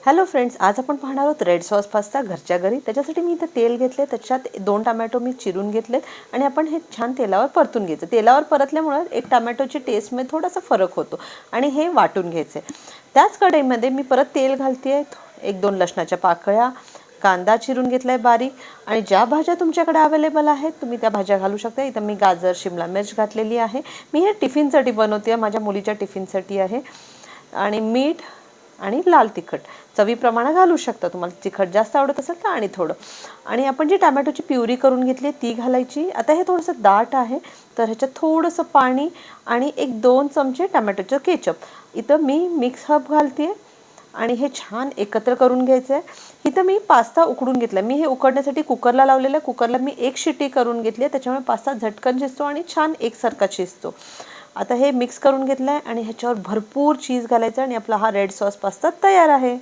Hello friends, आज आपण पाहणार आहोत रेड सॉस पास्ता घरच्या घरी। त्याच्यासाठी मी इथे तेल घेतले, त्याच्यात 2 टोमॅटो मी चिरून घेतलेत आणि आपण हे छान तेलावर परतून घ्यायचं। तेलावर परतल्यामुळे एक टोमॅटोची टेस्टमध्ये थोडासा फरक होतो आणि हे वाटून घ्यायचे। त्याच कढईमध्ये मी परत तेल घालतेय, 1-2 लसणाच्या पाकळ्या, कांदा चिरून घेतलाय बारीक आणि ज्या भाज्या तुमच्याकडे अवेलेबल आहेत तुम्ही त्या भाज्या घालू शकता। इथे मी गाजर, शिमला मिर्च घातलेली आहे। मी हे टिफिनसाठी बनवते, माझ्या मुलीच्या टिफिनसाठी आहे। आणि मीठ आणि लाल तिखट चवीप्रमाणे घालू शकता। तुम्हाला तिखट जास्त आवडत असेल तर आणि थोडं। आणि आपण जी टोमॅटोची प्युरी करून घेतली ती घालायची। आता हे थोडंसं दाट आहे तर ह्याच्यात थोडंसं पाणी आणि 1-2 चमचे टोमॅटोचं केचप इथं मी मिक्स हब घालते आणि हे छान एकत्र करून घ्यायचं आहे। इथं मी पास्ता उकडून घेतला। मी हे उकडण्यासाठी कुकरला लावलेलं, कुकरला मी 1 शिटी करून घेतली, त्याच्यामुळे पास्ता झटकन शिजतो आणि छान एकसारखा शिजतो। आता हे मिक्स करून घेतलंय आणि ह्याच्यावर भरपूर चीज घालायचं आणि आपला हा रेड सॉस पास्ता तयार आहे।